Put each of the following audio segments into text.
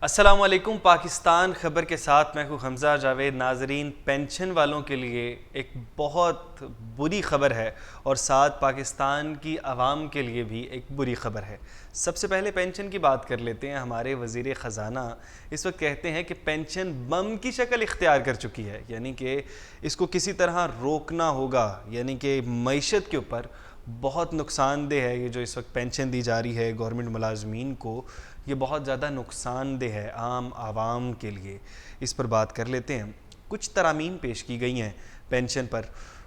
السلام علیکم۔ پاکستان خبر کے ساتھ میں ہوں حمزہ جاوید۔ ناظرین، پینشن والوں کے لیے ایک بہت بری خبر ہے اور ساتھ پاکستان کی عوام کے لیے بھی ایک بری خبر ہے۔ سب سے پہلے پینشن کی بات کر لیتے ہیں۔ ہمارے وزیر خزانہ اس وقت کہتے ہیں کہ پینشن بم کی شکل اختیار کر چکی ہے، یعنی کہ اس کو کسی طرح روکنا ہوگا، یعنی کہ معیشت کے اوپر بہت نقصان دہ ہے۔ یہ جو اس وقت پینشن دی جا رہی ہے گورنمنٹ ملازمین کو، یہ بہت زیادہ نقصان دہ ہے عام عوام کے لیے۔ اس پر بات کر لیتے ہیں۔ کچھ ترامیم پیش کی گئی ہیں پینشن پر،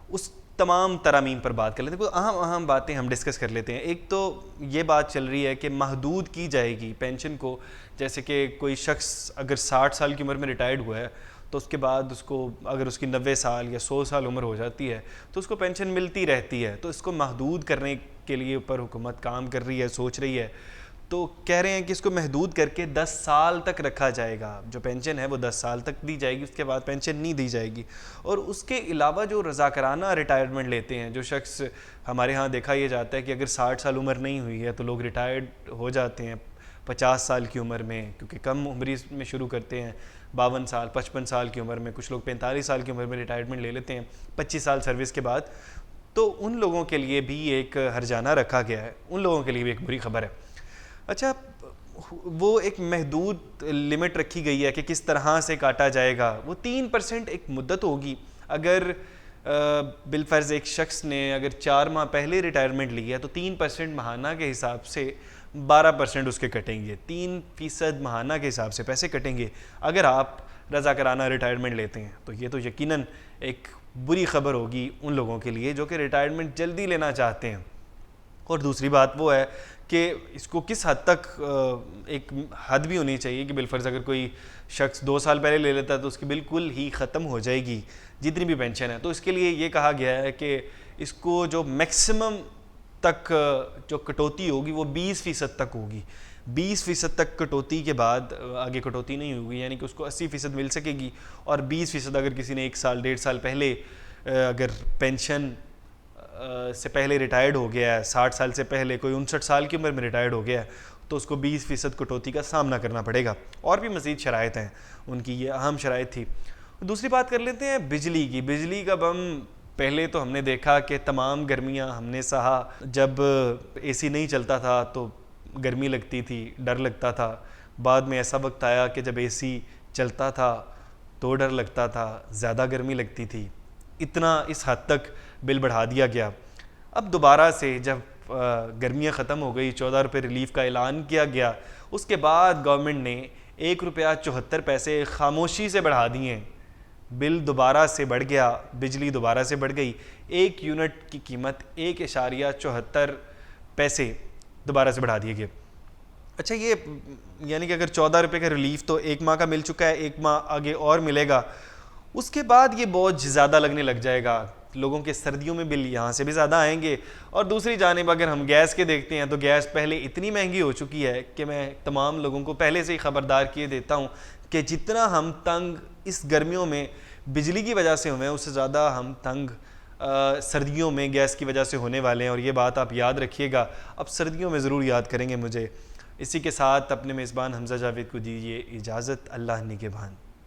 اس تمام ترامیم پر بات کر لیتے ہیں۔ کوئی اہم باتیں ہم ڈسکس کر لیتے ہیں۔ ایک تو یہ بات چل رہی ہے کہ محدود کی جائے گی پینشن کو، جیسے کہ کوئی شخص اگر 60 سال کی عمر میں ریٹائرڈ ہوا ہے تو اس کے بعد اس کو اگر اس کی 90 سال یا 100 سال عمر ہو جاتی ہے تو اس کو پینشن ملتی رہتی ہے۔ تو اس کو محدود کرنے کے لیے اوپر حکومت کام کر رہی ہے، سوچ رہی ہے۔ تو کہہ رہے ہیں کہ اس کو محدود کر کے 10 سال تک رکھا جائے گا۔ جو پینشن ہے وہ 10 سال تک دی جائے گی، اس کے بعد پینشن نہیں دی جائے گی۔ اور اس کے علاوہ جو رضاکارانہ ریٹائرمنٹ لیتے ہیں، جو شخص ہمارے ہاں دیکھا یہ جاتا ہے کہ اگر 60 سال عمر نہیں ہوئی ہے تو لوگ ریٹائرڈ ہو جاتے ہیں 50 سال کی عمر میں، کیونکہ کم عمری میں شروع کرتے ہیں، 52 سال 55 سال کی عمر میں، کچھ لوگ 45 سال کی عمر میں ریٹائرمنٹ لے لیتے ہیں 25 سال سروس کے بعد۔ تو ان لوگوں کے لیے بھی ایک ہرجانہ رکھا گیا ہے، ان لوگوں کے لیے بھی ایک بری خبر ہے۔ اچھا، وہ ایک محدود لمٹ رکھی گئی ہے کہ کس طرح سے کاٹا جائے گا۔ وہ 3% ایک مدت ہوگی۔ اگر بالفرض ایک شخص نے اگر 4 ماہ پہلے ریٹائرمنٹ لی ہے تو 3% ماہانہ کے حساب سے 12% اس کے کٹیں گے، 3% ماہانہ کے حساب سے پیسے کٹیں گے اگر آپ رضاکارانہ ریٹائرمنٹ لیتے ہیں۔ تو یہ تو یقیناً ایک بری خبر ہوگی ان لوگوں کے لیے جو کہ ریٹائرمنٹ جلدی لینا چاہتے ہیں۔ اور دوسری بات وہ ہے کہ اس کو کس حد تک ایک حد بھی ہونی چاہیے کہ بالفرض اگر کوئی شخص 2 سال پہلے لے لیتا ہے تو اس کی بالکل ہی ختم ہو جائے گی جتنی بھی پینشن ہے۔ تو اس کے لیے یہ کہا گیا ہے کہ اس کو جو میکسیمم تک جو کٹوتی ہوگی وہ 20% تک ہوگی۔ 20% تک کٹوتی کے بعد آگے کٹوتی نہیں ہوگی، یعنی کہ اس کو 80% مل سکے گی۔ اور 20% اگر کسی نے 1 سال 1.5 سال پہلے اگر پینشن سے پہلے ریٹائرڈ ہو گیا ہے، 60 سال سے پہلے کوئی 59 سال کی عمر میں ریٹائرڈ ہو گیا ہے، تو اس کو 20% کٹوتی کا سامنا کرنا پڑے گا۔ اور بھی مزید شرائط ہیں ان کی، یہ اہم شرائط تھی۔ دوسری بات کر لیتے ہیں بجلی کی۔ بجلی کا بم پہلے تو ہم نے دیکھا کہ تمام گرمیاں ہم نے سہا، جب اے سی نہیں چلتا تھا تو گرمی لگتی تھی، ڈر لگتا تھا۔ بعد میں ایسا وقت آیا کہ جب اے سی چلتا تھا تو ڈر لگتا تھا، زیادہ گرمی لگتی تھی، اتنا اس حد تک بل بڑھا دیا گیا۔ اب دوبارہ سے جب گرمیاں ختم ہو گئی، 14 روپے ریلیف کا اعلان کیا گیا، اس کے بعد گورنمنٹ نے 1 روپیہ 74 پیسے خاموشی سے بڑھا دیے۔ بل دوبارہ سے بڑھ گیا، بجلی دوبارہ سے بڑھ گئی۔ 1 یونٹ کی قیمت 1.74 پیسے دوبارہ سے بڑھا دیے گئے۔ اچھا، یہ یعنی کہ اگر 14 روپے کا ریلیف تو 1 ماہ کا مل چکا ہے، 1 ماہ آگے اور ملے گا، اس کے بعد یہ بوجھ زیادہ لگنے لگ جائے گا۔ لوگوں کے سردیوں میں بل یہاں سے بھی زیادہ آئیں گے۔ اور دوسری جانب اگر ہم گیس کے دیکھتے ہیں تو گیس پہلے اتنی مہنگی ہو چکی ہے کہ میں تمام لوگوں کو پہلے سے ہی خبردار کیے دیتا ہوں کہ جتنا ہم تنگ اس گرمیوں میں بجلی کی وجہ سے ہوئے ہیں، اس سے زیادہ ہم تنگ سردیوں میں گیس کی وجہ سے ہونے والے ہیں۔ اور یہ بات آپ یاد رکھیے گا، اب سردیوں میں ضرور یاد کریں گے مجھے۔ اسی کے ساتھ اپنے میزبان حمزہ جاوید کو دیجیے اجازت۔ اللہ نگہبان۔